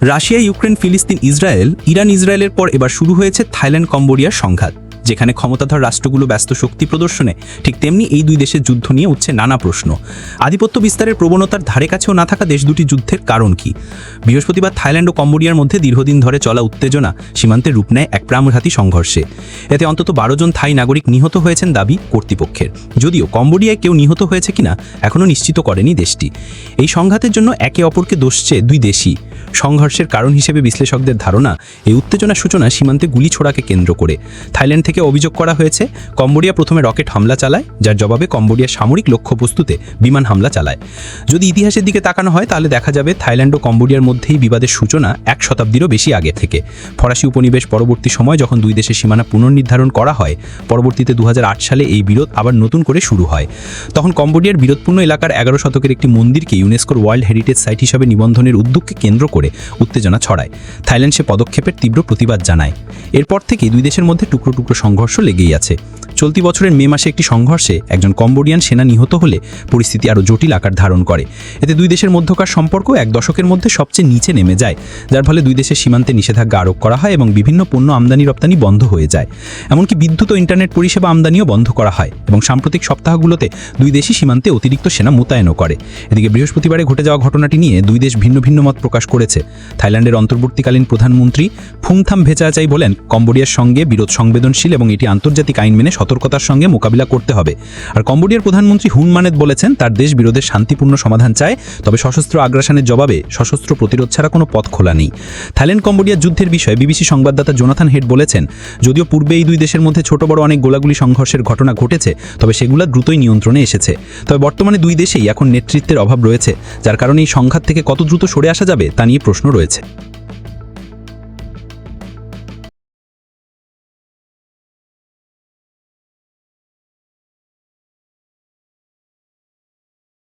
Russia, Ukraine, ফিলিস্তিন, Israel, ইরানের পর এবার শুরু হয়েছে থাইল্যান্ড কম্বোডিয়ার সংঘাত। যেখানে ক্ষমতাধর রাষ্ট্রগুলো ব্যস্ত শক্তি প্রদর্শনে, ঠিক তেমনি এই দুই দেশের যুদ্ধ নিয়ে উঠছে নানা প্রশ্ন। আধিপত্য বিস্তারের প্রবণতার ধারে কাছেও না থাকা দেশ দুটি যুদ্ধের কারণ কি? বৃহস্পতিবার থাইল্যান্ড ও কম্বোডিয়ার মধ্যে দীর্ঘদিন ধরে চলা উত্তেজনা সীমান্তে রূপ নেয় এক প্রাণঘাতী সংঘর্ষে। এতে অন্তত 12 জন থাই নাগরিক নিহত হয়েছেন দাবি কর্তৃপক্ষের। যদিও কম্বোডিয়ায় কেউ নিহত হয়েছে কিনা এখনও নিশ্চিত করেনি দেশটি। এই সংঘাতের জন্য একে অপরকে দোষছে দুই দেশই। সংঘর্ষের কারণ হিসেবে বিশ্লেষকদের ধারণা, এই উত্তেজনার সূচনা সীমান্তে গুলি ছোড়াকে কেন্দ্র করে। থাইল্যান্ড থেকে অভিযোগ করা হয়েছে কম্বোডিয়া প্রথমে রকেট হামলা চালায়, যার জবাবে কম্বোডিয়ার সামরিক লক্ষ্যবস্তুতে বিমান হামলা চালায়। যদি ইতিহাসের দিকে তাকানো হয় তাহলে দেখা যাবে থাইল্যান্ড ও কম্বোডিয়ার মধ্যেই বিবাদের সূচনা 1 শতাব্দীরও বেশি আগে থেকে। ফরাসি উপনিবেশ পরবর্তী সময় যখন দুই দেশের সীমানা পুনর্নির্ধারণ করা হয়, পরবর্তীতে 2008 সালে এই বিরোধ আবার নতুন করে শুরু হয়। তখন কম্বোডিয়ার বিরোধপূর্ণ এলাকার 11 শতকের একটি মন্দিরকে ইউনেস্কোর ওয়ার্ল্ড হেরিটেজ সাইট হিসাবে নিবন্ধনের উদ্যোগকে কেন্দ্র করে উত্তেজনা ছড়ায়। থাইল্যান্ড সে পদক্ষেপের তীব্র প্রতিবাদ জানায়। এরপর থেকে দুই দেশের মধ্যে টুকরো টুকরো সংঘর্ষ লেগেই আছে। চলতি বছরের মে মাসে একটি সংঘর্ষে একজন কম্বোডিয়ান সেনা নিহত হলে পরিস্থিতি আরও জটিল আকার ধারণ করে। এতে দুই দেশের মধ্যকার সম্পর্ক 1 দশকের মধ্যে সবচেয়ে নিচে নেমে যায়, যার ফলে দুই দেশের সীমান্তে নিষেধাজ্ঞা আরোপ করা হয় এবং বিভিন্ন পণ্য আমদানি রপ্তানি বন্ধ হয়ে যায়। এমনকি বিদ্যুৎ ও ইন্টারনেট পরিষেবা আমদানিও বন্ধ করা হয় এবং সাম্প্রতিক সপ্তাহগুলোতে দুই দেশই সীমান্তে অতিরিক্ত সেনা মোতায়েনও করে। এদিকে বৃহস্পতিবারে ঘটে যাওয়া ঘটনাটি নিয়ে দুই দেশ ভিন্ন ভিন্ন মত প্রকাশ করেছে। থাইল্যান্ডের অন্তর্বর্তীকালীন প্রধানমন্ত্রী ফুংথাম ভেচাচাই বলেন, কম্বোডিয়ার সঙ্গে বিরোধ সংবেদনশীল এবং এটি আন্তর্জাতিক আইন মেনে সতর্কতার সঙ্গে মোকাবিলা করতে হবে। আর কম্বোডিয়ার প্রধানমন্ত্রী হুন মানেত বলেছেন, তার দেশ বিরোধের শান্তিপূর্ণ সমাধান চায়, তবে সশস্ত্র আগ্রাসনের জবাবে সশস্ত্র প্রতিরোধ ছাড়া কোনো পথ খোলা নেই। থাইল্যান্ড কম্বোডিয়ার যুদ্ধের বিষয়ে বিবিসি সংবাদদাতা জোনাথন হেড বলেছেন, যদিও পূর্বে এই দুই দেশের মধ্যে ছোট বড় অনেক গোলাগুলি সংঘর্ষের ঘটনা ঘটেছে, তবে সেগুলো দ্রুতই নিয়ন্ত্রণে এসেছে। তবে বর্তমানে দুই দেশেই এখন নেতৃত্বের অভাব রয়েছে, যার কারণে এই সংঘাত থেকে কত দ্রুত সরে আসা যাবে তা নিয়ে প্রশ্ন রয়েছে।